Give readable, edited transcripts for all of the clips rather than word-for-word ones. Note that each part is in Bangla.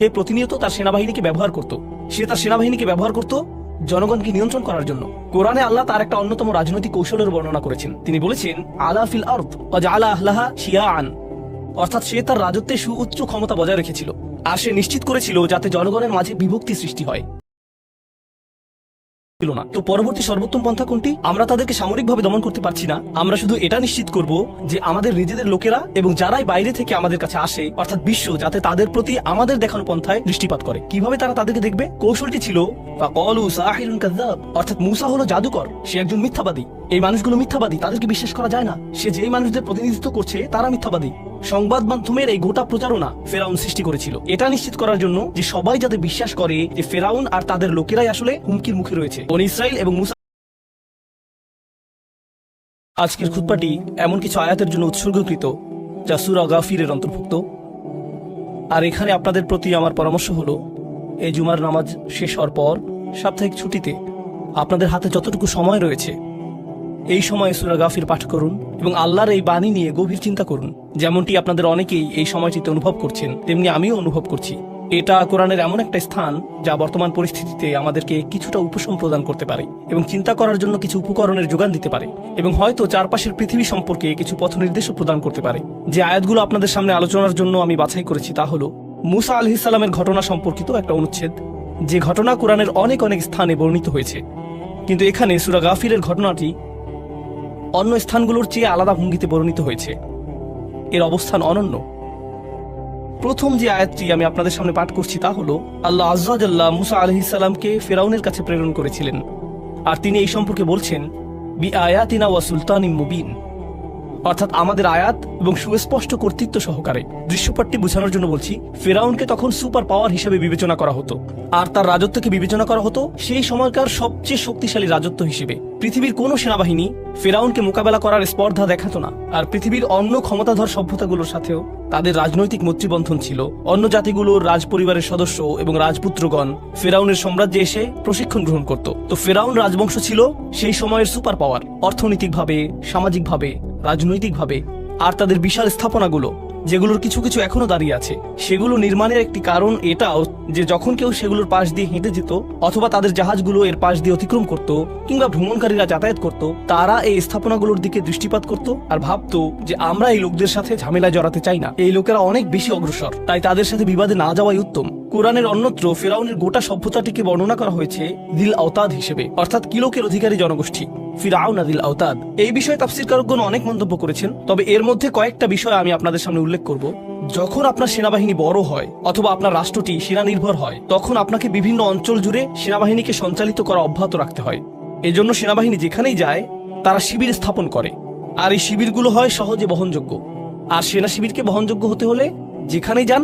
সে প্রতিনিয়ত তার সেনাবাহিনীকে ব্যবহার করত। সে তার সেনাবাহিনীকে ব্যবহার করত জনগণকে নিয়ন্ত্রণ করার জন্য। কোরআনে আল্লাহ তার একটা অন্যতম রাজনৈতিক কৌশলের বর্ণনা করেছেন। তিনি বলেছেন, আলা ফিল আরদ ওয়া জাআলা আহলাহা শিয়াআন, অর্থাৎ সে তার রাজত্বে সুউচ্চ ক্ষমতা বজায় রেখেছিল, আর সে নিশ্চিত করেছিল যাতে জনগণের মাঝে বিভক্তি সৃষ্টি হয় না। তো পরবর্তী সর্বোত্তম পন্থা কোনটি? আমরা তাদেরকে সামরিকভাবে দমন করতে পারছি না, আমরা শুধু এটা নিশ্চিত করব যে আমাদের নিজেদের লোকেরা এবং যারাই বাইরে থেকে আমাদের কাছে আসে, অর্থাৎ বিশ্ব, যাতে তাদের প্রতি আমাদের দেখানো পন্থায় দৃষ্টিপাত করে। কিভাবে তারা তাদেরকে দেখবে? কৌশলটি ছিল ফাকালু সাহিরুন কাযাব, অর্থাৎ মূসা হলো জাদুকর, সে একজন মিথ্যাবাদী। এই মানুষগুলো মিথ্যাবাদী, তাদেরকে বিশ্বাস করা যায় না। সে যেই মানুষদের প্রতিনিধিত্ব করছে তারা মিথ্যাবাদী। সংবাদ মাধ্যমের এই গোটা প্রচারণা ফেরাউন সৃষ্টি করেছিল, এটা নিশ্চিত করার জন্য যে সবাই যাতে বিশ্বাস করে যে ফেরাউন আর তাদের লোকেরাই আসলে হুমকির মুখে রয়েছে। বনী ইসরাইল এবং মূসা। আজকের খুতবাটি এমন কিছু আয়াতের জন্য উৎসর্গকৃত যা সূরা গাফিরের অন্তর্ভুক্ত। আর এখানে আপনাদের প্রতি আমার পরামর্শ হলো, এই জুমার নামাজ শেষ হওয়ার পর সাপ্তাহিক ছুটিতে আপনাদের হাতে যতটুকু সময় রয়েছে, এই সময়ে সূরা গাফির পাঠ করুন এবং আল্লাহর এই বাণী নিয়ে গভীর চিন্তা করুন। যেমনটি আপনাদের অনেকেই এই সময়টিতে অনুভব করছেন, তেমনি আমিও অনুভব করছি। এটা কোরআনের এমন একটা স্থান যা বর্তমান পরিস্থিতিতে আমাদেরকে কিছুটা উপশম প্রদান করতে পারে এবং চিন্তা করার জন্য কিছু উপকরণের যোগান দিতে পারে, এবং হয়তো চারপাশের পৃথিবী সম্পর্কে কিছু পথ নির্দেশও প্রদান করতে পারে। যে আয়াতগুলো আপনাদের সামনে আলোচনার জন্য আমি বাছাই করেছি তা হলো মূসা আলাইহিস সালামের ঘটনা সম্পর্কিত একটা অনুচ্ছেদ, যে ঘটনা কোরআনের অনেক অনেক স্থানে বর্ণিত হয়েছে, কিন্তু এখানে সূরা গাফিরের ঘটনাটি অন্য স্থানগুলোর চেয়ে আলাদা ভঙ্গিতে বর্ণিত হয়েছে। এর অবস্থান অনন্য। প্রথম যে আয়াতটি আমি আপনাদের সামনে পাঠ করছি তা হলো, আল্লাহ আজ্জা ওয়া জাল্লা মূসা আলাইহিস সালামকে ফিরআউনের কাছে প্রেরণ করেছিলেন, আর তিনি এই সম্পর্কে বলছেন, বি আয়াতিনা ওয়া সুলতানিম মুবিন, অর্থাৎ আমাদের আয়াত এবং সুস্পষ্ট কর্তৃত্ব সহকারে। দৃশ্যপটটি বোঝানোর জন্য বলছি, ফেরাউনকে তখন সুপার পাওয়ার হিসেবে বিবেচনা করা হতো, আর তার রাজত্বকে বিবেচনা করা হতো সেই সময়কার সবচেয়ে শক্তিশালী রাজত্ব হিসেবে। পৃথিবীর কোনো সেনাবাহিনী ফেরাউনকে মোকাবেলা করার স্পর্ধা দেখাতো না, আর পৃথিবীর অন্য ক্ষমতাধর সভ্যতাগুলোর সাথেও তাদের রাজনৈতিক মৈত্রীবন্ধন ছিল। অন্য জাতিগুলোর রাজ পরিবারের সদস্য এবং রাজপুত্রগণ ফেরাউনের সাম্রাজ্যে এসে প্রশিক্ষণ গ্রহণ করত। তো ফেরাউন রাজবংশ ছিল সেই সময়ের সুপার পাওয়ার, অর্থনৈতিকভাবে, সামাজিকভাবে, রাজনৈতিকভাবে। আর তাদের বিশাল স্থাপনাগুলো, যেগুলোর কিছু কিছু এখনো দাঁড়িয়ে আছে, সেগুলো নির্মাণের একটি কারণ এটাও যে যখন কেউ সেগুলোর পাশ দিয়ে হেঁটে যেত, অথবা তাদের জাহাজগুলো এর পাশ দিয়ে অতিক্রম করত, কিংবা ভ্রমণকারীরা যাতায়াত করত, তারা এই স্থাপনাগুলোর দিকে দৃষ্টিপাত করত আর ভাবতো যে আমরা এই লোকদের সাথে ঝামেলায় জড়াতে চাই না, এই লোকেরা অনেক বেশি অগ্রসর, তাই তাদের সাথে বিবাদে না যাওয়াই উত্তম। কোরআনের অন্যত্র ফেরাউনের গোটা সভ্যতাটিকে বর্ণনা করা হয়েছে দিল আওতাদ হিসেবে, অর্থাৎ কিলোকের অধিকারী জনগোষ্ঠী, ফিরআউন দিল আওতাদ। এই বিষয়ে তাফসীরকারগণ অনেক মন্তব্য করেছেন, তবে এর মধ্যে কয়েকটা বিষয় আমি আপনাদের সামনে উল্লেখ করব। যখন আপনার সেনাবাহিনী বড় হয় অথবা আপনার রাষ্ট্রটি সেনা নির্ভর হয়, তখন আপনাকে বিভিন্ন অঞ্চল জুড়ে সেনাবাহিনীকে সঞ্চালিত করা অব্যাহত রাখতে হয়। এজন্য সেনাবাহিনী যেখানেই যায় তারা শিবির স্থাপন করে, আর এই শিবিরগুলো হয় সহজে বহনযোগ্য। আর সেনা শিবিরকে বহনযোগ্য হতে হলে যেখানেই যান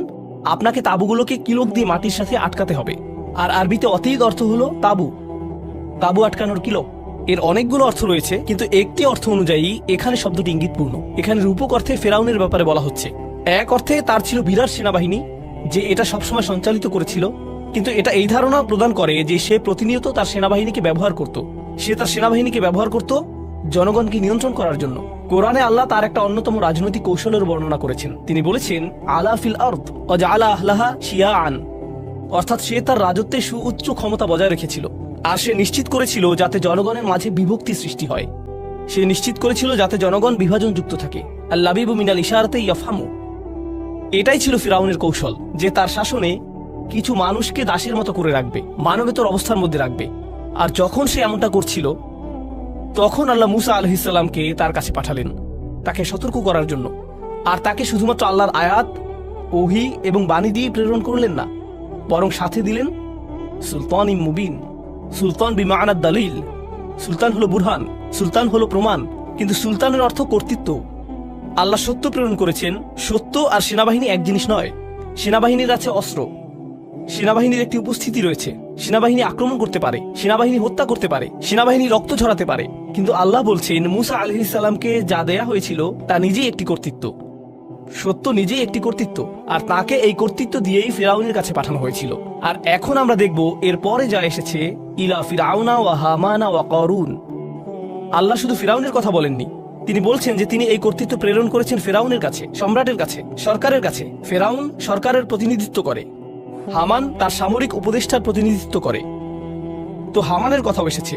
আপনাকে তাঁবুগুলোকে কিলোক দিয়ে মাটির সাথে আটকাতে হবে। আর আরবিতে অতীত অর্থ হলো তাঁবু, তাঁবু আটকানোর কিলোক। এর অনেকগুলো অর্থ রয়েছে, কিন্তু একটি অর্থ অনুযায়ী এখানে শব্দটি ইঙ্গিতপূর্ণ। এখানে রূপক অর্থে ফেরাউনের ব্যাপারে বলা হচ্ছে। এক অর্থে তার ছিল বিরাট সেনাবাহিনী, যে এটা সবসময় সঞ্চালিত করেছিল, কিন্তু এটা এই ধারণা প্রদান করে যে সে প্রতিনিয়ত তার সেনাবাহিনীকে ব্যবহার করত। সে তার সেনাবাহিনীকে ব্যবহার করত জনগণকে নিয়ন্ত্রণ করার জন্য। কোরআনে আল্লাহ তার একটা অন্যতম রাজনৈতিক কৌশলের বর্ণনা করেছেন। তিনি বলেছেন, আলা ফিল আরদ ওয়া জাআলা আহলাহা শিয়াআন, অর্থাৎ সে তার রাজত্বে সুউচ্চ ক্ষমতা বজায় রেখেছিল, আর সে নিশ্চিত করেছিল যাতে জনগণের মাঝে বিভক্তি সৃষ্টি হয়। সে নিশ্চিত করেছিল যাতে জনগণ বিভাজনযুক্ত থাকে। আল্লাবিবু মিনাল ইশারাতে ইয়াফহামু, এটাই ছিল ফিরআউনের কৌশল, যে তার শাসনে কিছু মানুষকে দাসের মতো করে রাখবে, মানবেতর অবস্থার মধ্যে রাখবে। আর যখন সে এমনটা করছিল, তখন আল্লাহ মূসা আলাইহিস সালামকে তার কাছে পাঠালেন তাকে সতর্ক করার জন্য। আর তাকে শুধুমাত্র আল্লাহর আয়াত, ওহী এবং বাণী দিয়ে প্রেরণ করলেন না, বরং সাথে দিলেন সুলতানিম মুবিন। সুলতান বিমাআনা দালিল, সুলতান হলো বুরহান, সুলতান হলো প্রমাণ, কিন্তু সুলতানের অর্থ কর্তৃত্ব। আল্লাহ সত্য প্রেরণ করেছেন। সত্য আর সেনাবাহিনী এক জিনিস নয়। সেনাবাহিনীর আছে অস্ত্র, সেনাবাহিনীর একটি উপস্থিতি রয়েছে, সেনাবাহিনী আক্রমণ করতে পারে, সেনাবাহিনী হত্যা করতে পারে, সেনাবাহিনী রক্ত ঝরাতে পারে। কিন্তু আল্লাহ বলছেন মূসা আলাইহিস সালামকে যা দেয়া হয়েছিল তা নিজেই একটি কর্তৃত্ব। সত্য নিজেই একটি কর্তৃত্ব, আর তাকে এই কর্তৃত্ব দিয়েই ফিরআউনের কাছে পাঠানো হয়েছিল। আর এখন আমরা দেখব এর পরে যা এসেছে, ইলা ফিরআউনা ওয়া হামানা ওয়া কারুন। আল্লাহ শুধু ফিরআউনের কথা বলেননি, তিনি বলছেন যে তিনি এই কর্তৃত্ব প্রেরণ করেছেন ফেরাউনের কাছে, সম্রাটের কাছে, সরকারের কাছে। ফেরাউন সরকারের প্রতিনিধিত্ব করে, হামান তার সামরিক উপদেষ্টার প্রতিনিধিত্ব করে। তো হামানের কথাও এসেছে।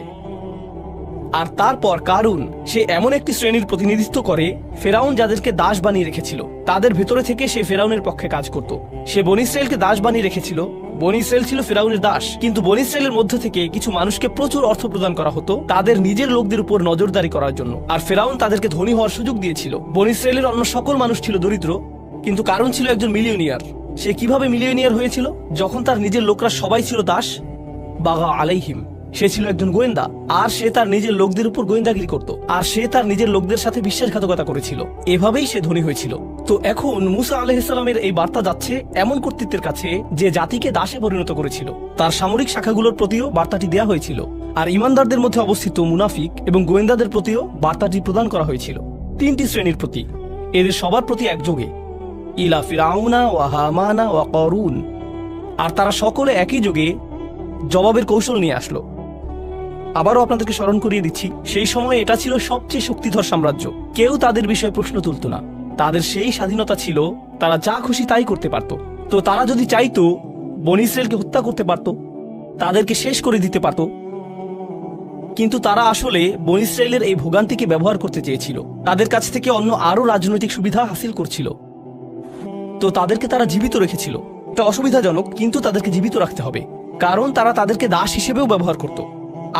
আর তারপর কারুন, সে এমন একটি শ্রেণীর প্রতিনিধিত্ব করে ফেরাউন যাদেরকে দাস বানিয়ে রেখেছিল, তাদের ভেতরে থেকে সে ফেরাউনের পক্ষে কাজ করত। সে বনী ইসরাইলকে দাস বানিয়ে রেখেছিল। বনী ইসরাইল ছিল ফেরাউনের দাস, কিন্তু বনী ইসরাইলের মধ্য থেকে কিছু মানুষকে প্রচুর অর্থ প্রদান করা হতো তাদের নিজের লোকদের উপর নজরদারি করার জন্য। আর ফেরাউন তাদেরকে ধনী হওয়ার সুযোগ দিয়েছিল। বনী ইসরাইলের অন্য সকল মানুষ ছিল দরিদ্র, কিন্তু কারুন ছিল একজন মিলিয়নিয়ার। সে কিভাবে মিলিয়নিয়ার হয়েছিল? যখন তার নিজের লোকরা সবাই ছিল দাস। বাগা আলাইহিম, সে ছিল একজন গোয়েন্দা, আর সে তার নিজের লোকদের উপর গোয়েন্দাগিরি করত, আর সে তার নিজের লোকদের সাথে বিশ্বাসঘাতকতা করেছিল। এভাবেই সে ধনী হয়েছিল। তো এখন মুসা আলাইহিস সালামের এই বার্তা যাচ্ছে এমন কর্তৃত্বের কাছে যে জাতিকে দাসে পরিণত করেছিল। তার সামরিক শাখাগুলোর প্রতিও বার্তাটি দেয়া হয়েছিল, আর ইমানদারদের মধ্যে অবস্থিত মুনাফিক এবং গোয়েন্দাদের প্রতিও বার্তাটি প্রদান করা হয়েছিল। তিনটি শ্রেণীর প্রতি, এদের সবার প্রতি একযোগে, ইলা ফিরাউনা ওয়া হামানা ওয়া কারুন। আর তারা সকলে একই যোগে জবাবের কৌশল নিয়ে আসলো। আবারও আপনাদেরকে স্মরণ করিয়ে দিচ্ছি, সেই সময় এটা ছিল সবচেয়ে শক্তিধর সাম্রাজ্য। কেউ তাদের বিষয়ে প্রশ্ন তুলত না। তাদের সেই স্বাধীনতা ছিল, তারা যা খুশি তাই করতে পারত। তো তারা যদি চাইতো বনী ইসরাইলকে হত্যা করতে পারত, তাদেরকে শেষ করে দিতে পারত। কিন্তু তারা আসলে বনী ইসরাইলের এই ভোগান্তিকে ব্যবহার করতে চেয়েছিল। তাদের কাছ থেকে অন্য আরো রাজনৈতিক সুবিধা হাসিল করছিল। তো তাদেরকে তারা জীবিত রেখেছিল। এটা অসুবিধাজনক, কিন্তু তাদেরকে জীবিত রাখতে হবে, কারণ তারা তাদেরকে দাস হিসেবেও ব্যবহার করত,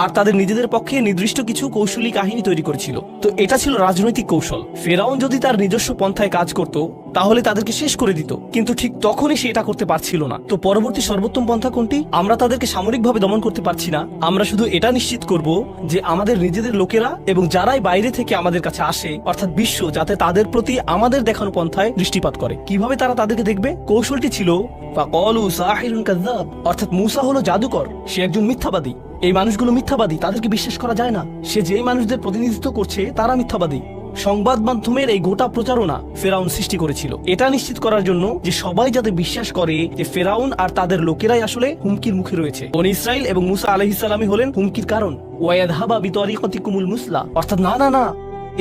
আর তাদের নিজেদের পক্ষে নির্দিষ্ট কিছু কৌশলী কাহিনী তৈরি করেছিল। তো এটা ছিল রাজনৈতিক কৌশল। ফেরাউন যদি তার নিজস্ব পন্থায় কাজ করত, তাহলে তাদেরকে শেষ করে দিত, কিন্তু ঠিক তখনই সে এটা করতে পারছিল না। তো পরবর্তী সর্বোত্তম পন্থা কোনটি? আমরা তাদেরকে সামরিকভাবে দমন করতে পারছি না, আমরা শুধু এটা নিশ্চিত করব যে আমাদের নিজেদের লোকেরা এবং যারাই বাইরে থেকে আমাদের কাছে আসে, অর্থাৎ বিশ্ব, যাতে তাদের প্রতি আমাদের দেখানো পন্থায় দৃষ্টিপাত করে। কিভাবে তারা তাদেরকে দেখবে? কৌশলটি ছিল ফাকালু সাহিরুন কাযযাব, অর্থাৎ মূসা হলো জাদুকর, সে একজন মিথ্যাবাদী। এই মানুষগুলো মিথ্যাবাদী, তাদেরকে বিশ্বাস করা যায় না। সে যেই মানুষদের প্রতিনিধিত্ব করছে তারা মিথ্যাবাদী। সংবাদ মাধ্যমের এই গোটা প্রচারণা ফেরাউন সৃষ্টি করেছিল, এটা নিশ্চিত করার জন্য যে সবাই যাতে বিশ্বাস করে যে ফেরাউন আর তাদের লোকেরাই আসলে হুমকির মুখে রয়েছে। বনী ইসরাইল এবং মুসা আলাইহিস সালামই হলেন হুমকির কারণ। ওয়ায়াদহাবা বিতরিকাতিকুমুল মুসলা, অর্থাৎ না না না,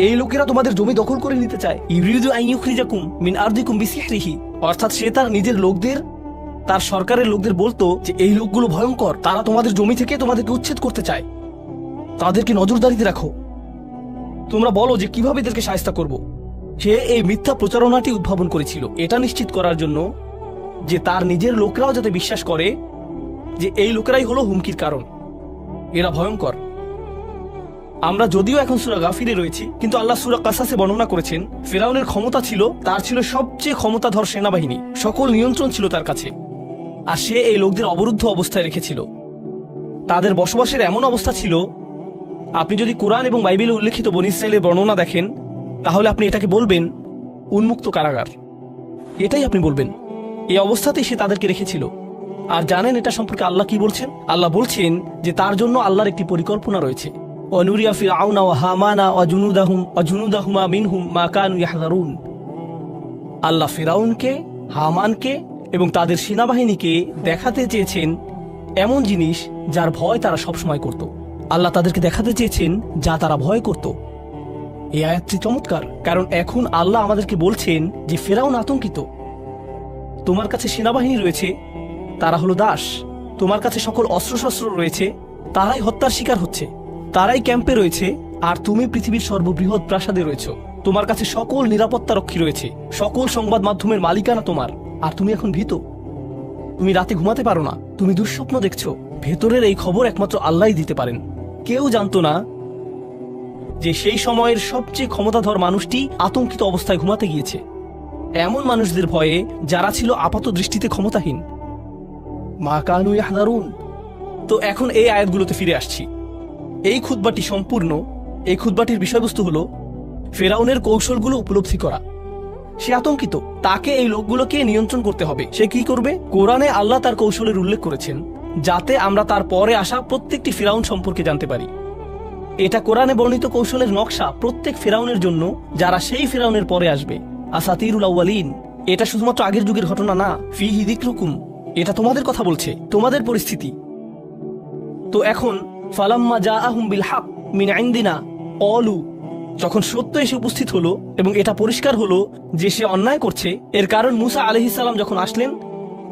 এই লোকেরা তোমাদের জমি দখল করে নিতে চায়। ইউরিদু আন ইউখরিজাকুম মিন আরদিকুম বিসিহরিহি, অর্থাৎ সে তার নিজের লোকদের, তার সরকারের লোকদের বলতো যে এই লোকগুলো ভয়ঙ্কর, তারা তোমাদের জমি থেকে তোমাদেরকে উচ্ছেদ করতে চায়, তাদেরকে নজরদারিতে রাখো। তোমরা বলো যে কিভাবে এদেরকে শায়েস্তা করব। সে এই মিথ্যা প্রচারণাটি উদ্ভাবন করেছিল এটা নিশ্চিত করার জন্য যে তার নিজের লোকরাও যাতে বিশ্বাস করে যে এই লোকেরাই হলো হুমকির কারণ, এরা ভয়ঙ্কর। আমরা যদিও এখন সূরা গাফিরে রয়েছি, কিন্তু আল্লাহ সূরা কাসাসে বর্ণনা করেছেন ফিরআউনের ক্ষমতা ছিল, তার ছিল সবচেয়ে ক্ষমতাধর সেনাবাহিনী, সকল নিয়ন্ত্রণ ছিল তার কাছে। আর সে এই লোকদের অবরুদ্ধ অবস্থায় রেখেছিল। তাদের বসবাসের এমন অবস্থা ছিল, আপনি যদি কোরআন এবং বাইবেলে উল্লেখিত বনী ইসরাইলের বর্ণনা দেখেন, তাহলে আপনি এটাকে বলবেন উন্মুক্ত কারাগার। এটাই আপনি বলবেন। এই অবস্থাতেই সে তাদেরকে রেখেছিল। আর জানেন এটা সম্পর্কে আল্লাহ কি বলছেন? আল্লাহ বলছেন যে তার জন্য আল্লাহর একটি পরিকল্পনা রয়েছে। অনুরিয়া ফিরআউনা ওয়া হামানা ওয়া জুনুদাহুমা মিনহুম মা কানু ইয়াহযারুন। আল্লাহ ফিরআউনকে, হামানকে এবং তাদের সেনাবাহিনীকে দেখাতে চেয়েছেন এমন জিনিস যার ভয় তারা সবসময় করত। আল্লাহ তাদেরকে দেখাতে চেয়েছেন যা তারা ভয় করত। এই আয়াতটি চমৎকার, কারণ এখন আল্লাহ আমাদেরকে বলছেন যে ফিরআউন আতঙ্কিত। তোমার কাছে সেনাবাহিনী রয়েছে, তারা হলো দাস। তোমার কাছে সকল অস্ত্রশস্ত্র রয়েছে, তারাই হত্যার শিকার হচ্ছে, তারাই ক্যাম্পে রয়েছে, আর তুমি পৃথিবীর সর্ববৃহৎ প্রাসাদে রয়েছে। তোমার কাছে সকল নিরাপত্তা রক্ষী রয়েছে, সকল সংবাদ মাধ্যমের মালিকানা তোমার, আর তুমি এখন ভীত। তুমি রাতে ঘুমাতে পারো না, তুমি দুঃস্বপ্ন দেখছো। ভেতরের এই খবর একমাত্র আল্লাহই দিতে পারেন। কেউ জানতো না যে সেই সময়ের সবচেয়ে ক্ষমতাধর মানুষটি আতঙ্কিত অবস্থায় ঘুমাতে গিয়েছে, এমন মানুষদের ভয়ে যারা ছিল আপাত দৃষ্টিতে ক্ষমতাহীন। মা কানু ইয়াহযারুন। তো এখন এই আয়াতগুলোতে ফিরে আসছি। এই খুতবাটি সম্পূর্ণ, এই খুতবাটির বিষয়বস্তু হলো ফেরাউনের কৌশলগুলো উপলব্ধি করা। সে আতঙ্কিত, তাকে এই লোকগুলোকে নিয়ন্ত্রণ করতে হবে। সে কি করবে? কোরআনে আল্লাহ তার কৌশলের উল্লেখ করেছেন, যাতে আমরা তার পরে আসা প্রত্যেকটি ফিরাউন সম্পর্কে জানতে পারি। এটা কোরআনে বর্ণিত কৌশলের নকশা প্রত্যেক ফিরাউনের জন্য, যারা সেই ফিরাউনের পরে আসবে। আসাতিরুল আউয়ালিন, এটা শুধুমাত্র আগের যুগের ঘটনা না। ফিহি যিকরুকুম, এটা তোমাদের কথা বলছে, তোমাদের পরিস্থিতি। তো এখন ফালাম্মা জাআহুম বিল হক মিন ইনদিনা ক্বালু, যখন সত্য এসে উপস্থিত হলো এবং এটা পরিষ্কার হলো যে সে অন্যায় করছে, এর কারণ মুসা আলাইহিস সালাম যখন আসলেন,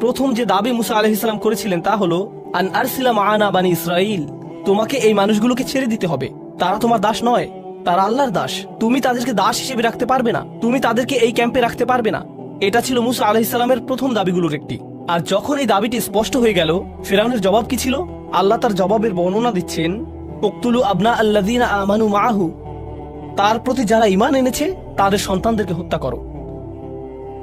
প্রথম যে দাবি মুসা আলাইহিস সালাম করেছিলেন তা হলো আন আরসিলা মাআনা বানি ইসরাইল, তোমাকে এই মানুষগুলোকে ছেড়ে দিতে হবে। তারা তোমার দাস নয়, তারা আল্লাহর দাস। তুমি তাদেরকে দাস হিসেবে রাখতে পারবে না, তুমি তাদেরকে এই ক্যাম্পে রাখতে পারবে না। এটা ছিল মুসা আলাইহিস সালামের প্রথম দাবিগুলোর একটি। আর যখন এই দাবিটি স্পষ্ট হয়ে গেল, ফিরআউনের জবাব কি ছিল? আল্লাহ তার জবাবের বর্ণনা দিচ্ছেন, উকতুলু আবনা আল্লাযীনা আমানু মাআহু, তার প্রতি যারা ঈমান এনেছে তাদের সন্তানদেরকে হত্যা করো।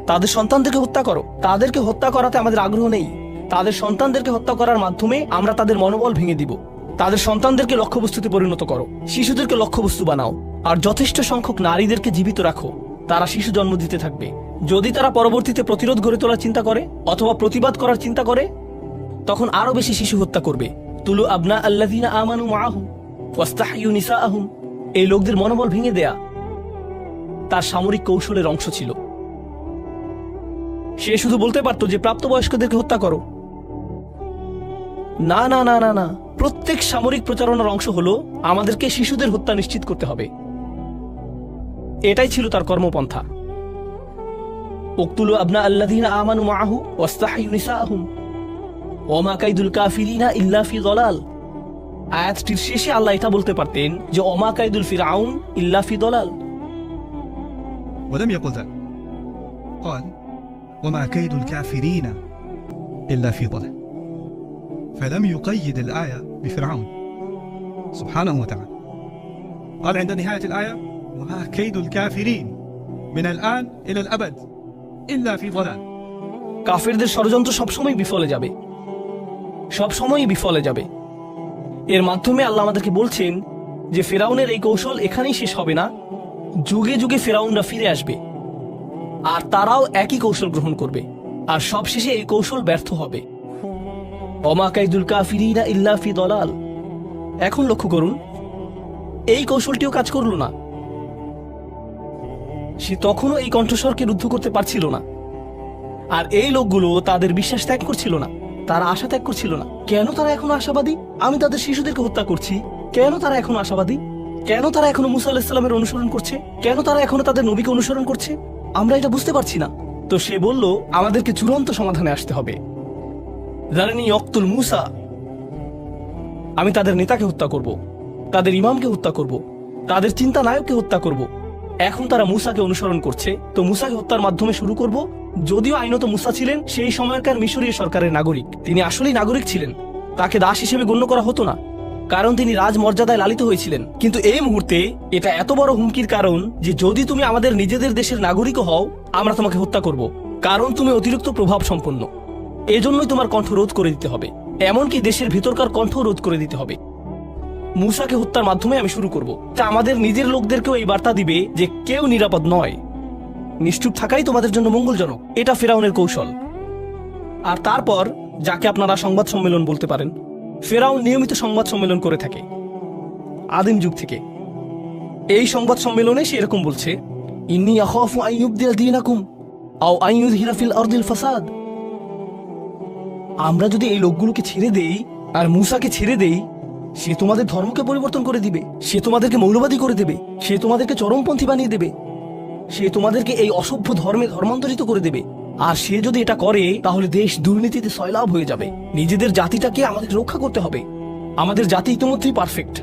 তাদের সন্তানদেরকে হত্যা করো। তাদেরকে হত্যা করাতে আমাদের আগ্রহ নেই। তাদের সন্তানদেরকে হত্যা করার মাধ্যমে আমরা তাদের মনোবল ভেঙে দিব। তাদের সন্তানদেরকে লক্ষ্যবস্তুতে পরিণত করো, শিশুদেরকে লক্ষ্যবস্তু বানাও, আর যথেষ্ট সংখ্যক নারীদেরকে জীবিত রাখো। তারা শিশু জন্ম দিতে থাকবে। যদি তারা পরবর্তীতে প্রতিরোধ গড়ে তোলার চিন্তা করে অথবা প্রতিবাদ করার চিন্তা করে, তখন আরো বেশি শিশু হত্যা করবে। তুলু আবনা আল্লাযীনা আমানু মাআহু ওয়াস্তাহইয়ু নিসাআহুম, এই লোকদের মনোবল ভেঙে দেয়া তার সামরিক কৌশলের অংশ ছিল। সে শুধু বলতে পারত যে প্রাপ্তবয়স্কদেরকে হত্যা করো। না না না না না, প্রত্যেক সামরিক প্রচারণার অংশ হলো আমাদেরকে শিশুদের হত্যা নিশ্চিত করতে হবে। এটাই ছিল তার কর্মপন্থা। উকতুলু আবনা আল্লাযীনা আমানু মাআহু ওয়াস্তাহইয়ু নিসাআহুম ওয়া মা কাইদুল কাফিরিনা ইল্লা ফি যালাল। আয়াতটির শেষে আল্লাহ এটা বলতে পারতেন যে ওয়া মা কাইদুল ফিরআউন ইল্লা ফি যালাল। ولم يقل ذلك، قال وما كيد الكافرين إلا في ضلال، فلم يقيد الآية بفرعون سبحانه وتعالى. قال عند نهاية الآية وما كيد الكافرين من الآن إلى الأبد إلا في ضلال. কাফেরদের ষড়যন্ত্র সবসময় বিফলে যাবে, সবসময়ই বিফলে যাবে। এর মাধ্যমে আল্লাহ আমাদেরকে বলছেন যে ফিরআউনের এই কৌশল এখানেই শেষ হবে না, যুগে যুগে ফিরআউনরা ফিরে আসবে আর তারাও একই কৌশল গ্রহণ করবে, আর সবশেষে এই কৌশল ব্যর্থ হবে। ওমা কাইদুল কাফিরিনা ইল্লা ফি দালাল। এখন লক্ষ্য করুন, এই কৌশলটিও কাজ করল না। সে তখনও এই কণ্ঠস্বরকে রুদ্ধ করতে পারছিল না। আর এই লোকগুলো তাদের বিশ্বাস ত্যাগ করছিল না, তারা আশা ত্যাগ করছিল না। কেন তারা এখনো আশাবাদী? আমি তাদের শিশুদেরকে হত্যা করছি, কেন তারা এখনো আশাবাদী? কেন তারা এখনো মুসা আলাইহিস সালামের অনুসরণ করছে? কেন তারা এখনো তাদের নবীকে অনুসরণ করছে? আমরা এটা বুঝতে পারছি না। তো সে বলল, আমাদেরকে চূড়ান্ত সমাধানে আসতে হবে। যারানি ইয়ক্তুল মুসা, আমি তাদের নেতাকে হত্যা করব, তাদের ইমামকে হত্যা করব, তাদের চিন্তা নায়ককে হত্যা করব। এখন তারা মুসাকে অনুসরণ করছে, তো মুসাকে হত্যার মাধ্যমে শুরু করব। যদিও আইনত মুসা ছিলেন সেই সময়কার মিশরীয় সরকারের নাগরিক, তিনি আসলেই নাগরিক ছিলেন, তাকে দাস হিসেবে গণ্য করা হতো না, কারণ তিনি রাজমর্যাদায় লালিত হয়েছিলেন। কিন্তু এই মুহূর্তে এটা এত বড় হুমকির কারণ যে যদি তুমি আমাদের নিজেদের দেশের নাগরিকও হও, আমরা তোমাকে হত্যা করব, কারণ তুমি অতিরিক্ত প্রভাব সম্পন্ন। এজন্যই তোমার কণ্ঠ রোধ করে দিতে হবে, এমনকি দেশের ভিতরকার কণ্ঠ রোধ করে দিতে হবে। মুসাকে হত্যার মাধ্যমে আমি শুরু করব। তা আমাদের নিজের লোকদেরকেও এই বার্তা দিবে যে কেউ নিরাপদ নয়, নিশ্চুপ থাকাই তোমাদের জন্য মঙ্গলজনক। এটা ফিরআউনের কৌশল। আর তারপর যাকে আপনারা সংবাদ সম্মেলন বলতে পারেন, ফিরআউন নিয়মিত সংবাদ সম্মেলন করে থাকে আদিম যুগ থেকে। এই সংবাদ সম্মেলনে সে এরকম বলছে, ইন্নী আখাফু আন ইউবদিলা দীনাকুম আও আন ইউযহিরা ফিল আরদিল ফাসাদ। আমরা যদি এই লোকগুলোকে ছেড়ে দেই আর মুসাকে ছেড়ে দেই, সে তোমাদের ধর্মকে পরিবর্তন করে দিবে, সে তোমাদেরকে মৌলবাদী করে দেবে, সে তোমাদেরকে চরমপন্থী বানিয়ে দেবে, সে তোমাদেরকে এই অসভ্য ধর্মে ধর্মান্তরিত করে দেবে। আর সে যদি এটা করে তাহলে দেশ দুর্নীতিতে সয়লাভ হয়ে যাবে। নিজেদের জাতিটাকে আমাদের রক্ষা করতে হবে। আমাদের জাতি ইতিমধ্যেই পারফেক্ট।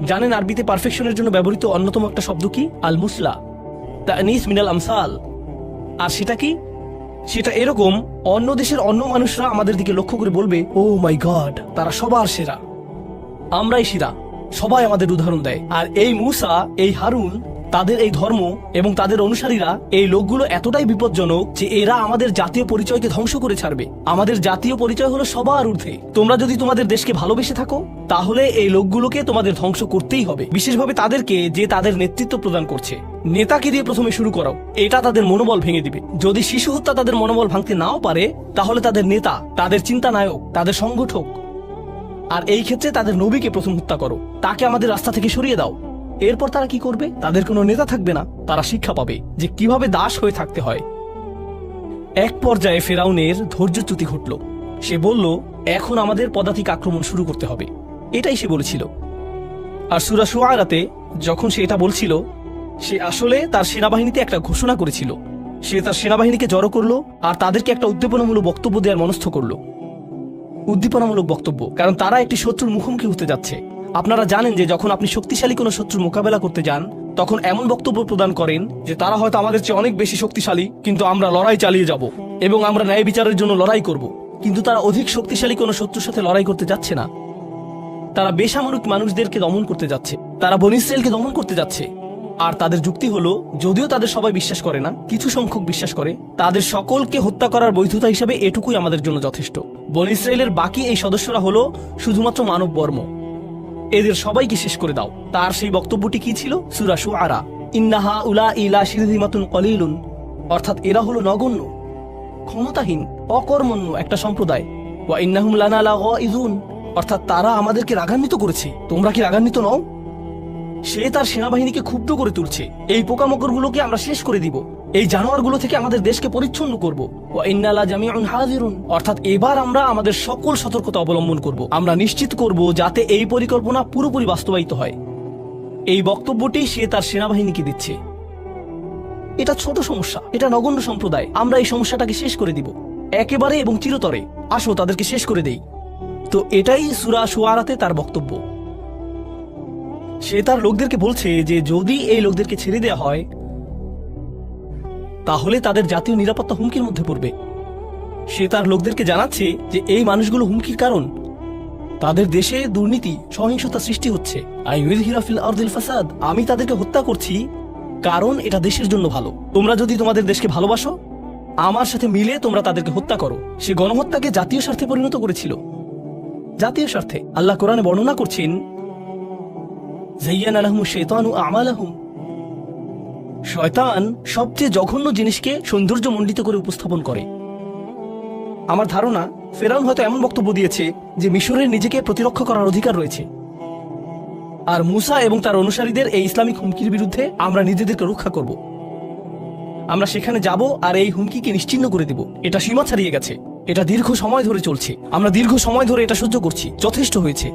জানেন আরবিতে পারফেকশনের জন্য ব্যবহৃত অন্যতম একটা শব্দ কি? আল মুসলা, তানিস মিনাল আমসাল। আর সেটা কি? সেটা এরকম, অন্য দেশের অন্য মানুষরা আমাদের দিকে লক্ষ্য করে বলবে, ও মাই গড, তারা সবার সেরা, আমরাই সেরা, সবাই আমাদের উদাহরণ দেয়। আর এই মুসা, এই হারুন, তাদের এই ধর্ম এবং তাদের অনুসারীরা, এই লোকগুলো এতটাই বিপজ্জনক যে এরা আমাদের জাতীয় পরিচয়কে ধ্বংস করে ছাড়বে। আমাদের জাতীয় পরিচয় হলো সবার ঊর্ধ্বে। তোমরা যদি তোমাদের দেশকে ভালোবেসে থাকো, তাহলে এই লোকগুলোকে তোমাদের ধ্বংস করতেই হবে, বিশেষভাবে তাদেরকে যে তাদের নেতৃত্ব প্রদান করছে। নেতাকে দিয়ে প্রথমে শুরু করাও, এটা তাদের মনোবল ভেঙে দিবে। যদি শিশু হত্যা তাদের মনোবল ভাঙতে নাও পারে, তাহলে তাদের নেতা, তাদের চিন্তা নায়ক, তাদের সংগঠক, আর এই ক্ষেত্রে তাদের নবীকে প্রথম হত্যা করো, তাকে আমাদের রাস্তা থেকে সরিয়ে দাও। এরপর তারা কি করবে? তাদের কোনো নেতা থাকবে না, তারা শিক্ষা পাবে যে কিভাবে দাস হয়ে থাকতে হয়। এক পর্যায়ে ফিরআউনের ধৈর্যচ্যুতি ঘটল। সে বলল, এখন আমাদের পদাতিক আক্রমণ শুরু করতে হবে। এটাই সে বলেছিল। আর সূরা শুআরাতে যখন সে এটা বলছিল, সে আসলে তার সেনাবাহিনীতে একটা ঘোষণা করেছিল সে তার সেনাবাহিনীকে জড়ো করলো আর তাদেরকে একটা উদ্দীপনামূলক বক্তব্য দেওয়ার মনস্থ করলো। উদ্দীপনামূলক বক্তব্য, কারণ তারা একটি শত্রুর মুখোমুখি হতে যাচ্ছে। আপনারা জানেন যে যখন আপনি শক্তিশালী কোনো শত্রুর মোকাবেলা করতে যান তখন এমন বক্তব্য প্রদান করেন যে তারা হয়তো আমাদের চেয়ে অনেক বেশি শক্তিশালী, কিন্তু আমরা লড়াই চালিয়ে যাব এবং আমরা ন্যায় বিচারের জন্য লড়াই করব। কিন্তু তারা অধিক শক্তিশালী কোনো শত্রুর সাথে লড়াই করতে যাচ্ছে না, তারা বেসামরিক মানুষদেরকে দমন করতে যাচ্ছে, তারা বনী ইসরাইলকে দমন করতে যাচ্ছে। আর তাদের যুক্তি হলো, যদিও তাদের সবাই বিশ্বাস করে না, কিছু সংখ্যক বিশ্বাস করে, তাদের সকলকে হত্যা করার বৈধতা হিসাবে এটুকুই আমাদের জন্য যথেষ্ট। বনী ইসরাইলের বাকি এই সদস্যরা হলো শুধুমাত্র মানব বর্ম, এদের সবাইকে শেষ করে দাও। তার সেই বক্তব্যটি কি ছিল? সূরা শুআরা, ইন্নাহা উলা ইলা শিরদিমাতুন কলিলুন, অর্থাৎ এরা হলো নগণ্য, ক্ষমতাহীন, অকর্মণ্য একটা সম্প্রদায়। ওয়া ইন্নাহুম লানা লাগাইযুন, অর্থাৎ তারা আমাদেরকে রাগান্বিত করেছে। তোমরা কি রাগান্বিত নও? সে তার সেনাবাহিনীকে ক্ষুব্ধ করে তুলছে। এই পোকামাকড়গুলোকে আমরা শেষ করে দিব, এই জানোয়ারগুলো থেকে আমাদের দেশকে পরিচ্ছন্ন করব। ওয়া ইন্না লা জামিউন হাযিরুন, অর্থাৎ এবার আমরা আমাদের সকল সতর্কতা অবলম্বন করব। আমরা নিশ্চিত করব যাতে এই পরিকল্পনা পুরোপুরি বাস্তবায়িত হয়। এই বক্তব্যটি সে তার সেনাবাহিনীকে দিচ্ছে। এটা ছোট সমস্যা, এটা নগণ্য সম্প্রদায়, আমরা এই সমস্যাটাকে শেষ করে দিব একেবারে এবং চিরতরে। আসো তাদেরকে শেষ করে দেই। তো এটাই সূরা শুআরাতে তার বক্তব্য। সে তার লোকদেরকে বলছে যে যদি এই লোকদেরকে ছেড়ে দেওয়া হয় তাহলে তাদের জাতীয় নিরাপত্তা হুমকির মধ্যে পড়বে। সে তার লোকদেরকে জানাচ্ছে যে এই মানুষগুলো হুমকির কারণ, তাদের দেশে দুর্নীতি, সহিংসতা সৃষ্টি হচ্ছে। আইয়ুযহিরা ফিল আরদিল ফাসাদ, আমি তাদেরকে হত্যা করছি কারণ এটা দেশের জন্য ভালো। তোমরা যদি তোমাদের দেশকে ভালোবাসো, আমার সাথে মিলে তোমরা তাদেরকে হত্যা করো। সে গণহত্যাকে জাতীয় স্বার্থে পরিণত করেছিল, জাতীয় স্বার্থে। আল্লাহ কোরআনে বর্ণনা করছেন, যায়্যানা লাহুমুশ শাইতানু আমালাহুম, শয়তান সবচেয়ে জঘন্য জিনিসকে সৌন্দর্যমণ্ডিত করে উপস্থাপন করে। আমার ধারণা ফেরাউন হয়তো এমন বক্তব্য দিয়েছে যে মিশরের নিজেকে প্রতিরক্ষা করার অধিকার রয়েছে, আর মুসা এবং তার অনুসারীদের এই ইসলামিক হুমকির বিরুদ্ধে আমরা নিজেদেরকে রক্ষা করব। আমরা সেখানে যাব আর এই হুমকিকে নিশ্চিহ্ন করে দেব। এটা সীমা ছাড়িয়ে গেছে, এটা দীর্ঘ সময় ধরে চলছে, আমরা দীর্ঘ সময় ধরে এটা সহ্য করছি, যথেষ্ট হয়েছে।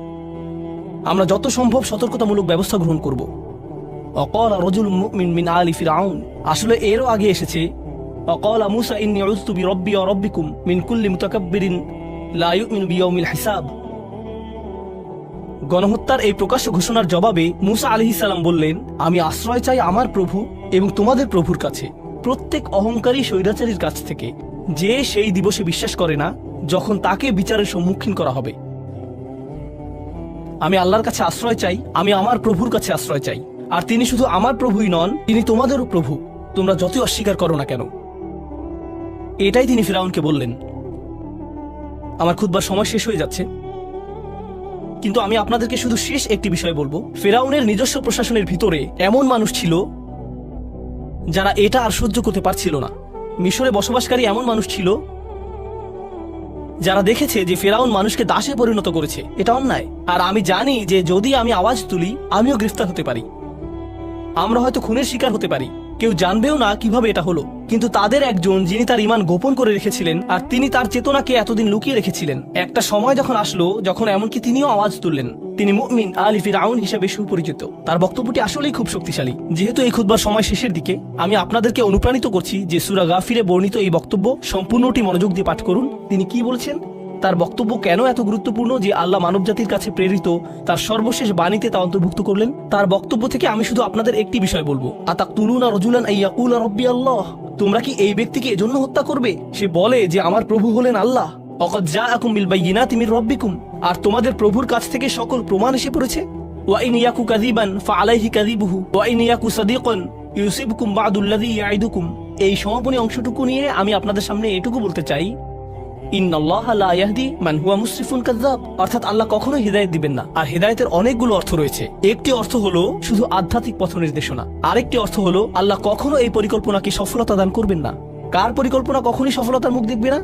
আমরা যত সম্ভব সতর্কতামূলক ব্যবস্থা গ্রহণ করব। ওয়াকালা রাজুলুম মুমিন মিন আলি ফিরআউন, আসলে এরও আগে এসেছে, ওয়াকালা মুসা ইন্নী উযতু বিরব্বি ওয়া রাব্বিকুম মিন কুল্লি মুতাকাব্বিরিন লা ইউমিনু বিয়াউমিল হিসাব। গণহত্যার এই প্রকাশ্য ঘোষণার জবাবে মুসা আলাইহিস সালাম বললেন, আমি আশ্রয় চাই আমার প্রভু এবং তোমাদের প্রভুর কাছে, প্রত্যেক অহংকারী স্বৈরাচারীর কাছ থেকে, যে সেই দিবসে বিশ্বাস করে না যখন তাকে বিচারের সম্মুখীন করা হবে। আমি আল্লাহর কাছে আশ্রয় চাই, আমি আমার প্রভুর কাছে আশ্রয় চাই। আর তিনি শুধু আমার প্রভুই নন, তিনি তোমাদেরও প্রভু, তোমরা যতই অস্বীকার করো না কেন। এটাই তিনি ফিরআউনকে বললেন। আমার খুতবার সময় শেষ হয়ে যাচ্ছে, কিন্তু আমি আপনাদেরকে শুধু শেষ একটি বিষয় বলবো। ফিরআউনের নিজস্ব প্রশাসনের ভিতরে এমন মানুষ ছিল যারা এটা আর সহ্য করতে পারছিল না। মিশরে বসবাসকারী এমন মানুষ ছিল যারা দেখেছে যে ফিরআউন মানুষকে দাসে পরিণত করেছে, এটা অন্যায়। আর আমি জানি যে যদি আমি আওয়াজ তুলি আমিও গ্রেফতার হতে পারি, আমরা হয়তো খুনের শিকার হতে পারি, কেউ জানবেও না কিভাবে এটা হলো। কিন্তু তাদের একজন, যিনি তার ঈমান গোপন করে রেখেছিলেন আর তিনি তার চেতনাকে এতদিন লুকিয়ে রেখেছিলেন, একটা সময় যখন আসলো যখন এমনকি তিনিও আওয়াজ তুললেন। তিনি মুমিন আলি ফিরআউন হিসেবে সুপরিচিত। তার বক্তব্যটি আসলেই খুব শক্তিশালী। যেহেতু এই খুতবার সময় শেষের দিকে, আমি আপনাদেরকে অনুপ্রাণিত করছি যে সূরা গাফিরে বর্ণিত এই বক্তব্য সম্পূর্ণটি মনোযোগ দিয়ে পাঠ করুন। তিনি কি বলছেন, তার বক্তব্য কেন এত গুরুত্বপূর্ণ যে আল্লাহ মানবজাতির কাছে প্রেরিত তার সর্বশেষ বাণীতে তা অন্তর্ভুক্ত করলেন। তার বক্তব্য থেকে আমি শুধু আপনাদের একটি বিষয় বলবো, আতাকতুলুনা রাজুলান আইয়াকুলা রাব্বি আল্লাহ, তোমরা কি এই ব্যক্তিকে এজন্য হত্যা করবে সে বলে যে আমার প্রভু হলেন আল্লাহ? ওয়াকাদ জাআকুম বিল বাইয়িনাতি মির রাব্বিকুম, আর তোমাদের প্রভুর কাছ থেকে সকল প্রমাণ এসে পড়েছে। ওয়া ইন ইয়াকু কাযিবান ফাআলাইহি কাযিবুহু ওয়া ইন ইয়াকু সাদিকান ইউসিবকুম বা'দুল্লাযী ইয়াইদুকুম। এই সমাপনী অংশটুকু নিয়ে আমি আপনাদের সামনে এটুকু বলতে চাই, ইন্নাল্লাহা লা ইয়াহদি মান হুয়া মুসরিফুন কাযযাব, অর্থাৎ আল্লাহ কখনোই হিদায়াত দিবেন না। আর হিদায়াতের অনেকগুলো অর্থ রয়েছে। একটি অর্থ হলো শুধু আধ্যাত্মিক পথ নির্দেশনা, আরেকটি অর্থ হলো আল্লাহ কখনো এই পরিকল্পনাকে সফলতা দান করবেন না। কার পরিকল্পনা কখনোই সফলতার মুখ দেখবে না?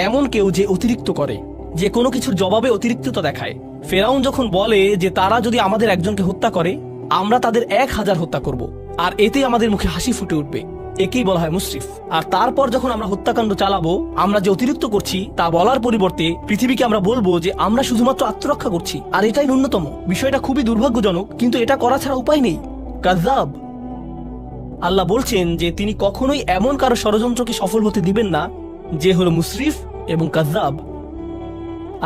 এমন কেউ যে অতিরিক্ত করে, যে কোনো কিছুর জবাবে অতিরিক্ততা দেখায়। ফেরাউন যখন বলে যে তারা যদি আমাদের একজনকে হত্যা করে আমরা তাদের 1000 হত্যা করব, আর এতেই আমাদের মুখে হাসি ফুটে উঠবে, একেই বলা হয় মুসরিফ। আর তারপর যখন আমরা হত্যাকাণ্ড চালাবো, আমরা যে অতিরিক্ত করছি তা বলার পরিবর্তে পৃথিবীকে আমরা বলবো যে আমরা শুধুমাত্র আত্মরক্ষা করছি, আর এটাই ন্যূনতম। বিষয়টা খুবই দুর্ভাগ্যজনক, কিন্তু এটা করা ছাড়া উপায় নেই। কাযযাব। আল্লাহ বলছেন যে তিনি কখনোই এমন কারো ষড়যন্ত্রকে সফল হতে দিবেন না যে হলো মুসরিফ এবং কাযযাব।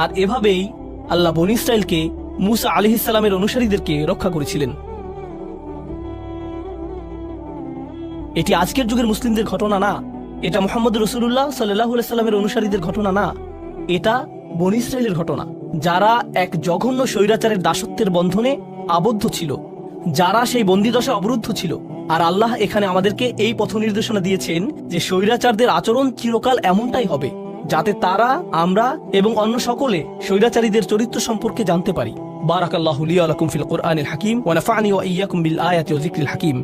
আর এভাবেই আল্লাহ বনী ইসরাইলকে, মূসা আলাইহিস সালামের অনুসারীদেরকে রক্ষা করেছিলেন। এটি আজকের যুগের মুসলিমদের ঘটনা না, এটা মুহাম্মদ রাসূলুল্লাহ সাল্লাল্লাহু আলাইহি সাল্লামের অনুসারীদের ঘটনা না, এটা বনী ইসরাইলের ঘটনা, যারা এক জঘন্য স্বৈরাচারের দাসত্বের বন্ধনে আবদ্ধ ছিল, যারা সেই বন্দিদশা অবরুদ্ধ ছিল। আর আল্লাহ এখানে আমাদেরকে এই পথ নির্দেশনা দিয়েছেন যে স্বৈরাচারদের আচরণ চিরকাল এমনটাই হবে, যাতে তারা, আমরা এবং অন্য সকলে স্বৈরাচারীদের চরিত্র সম্পর্কে জানতে পারি। বারাকাল্লাহু লি ওয়া লাকুম ফিল কুরআনিল হাকিম ওয়া নাফা'নি ওয়া ইয়্যাকুম বিল আয়াতি ওয়া যিকরিল হাকিম।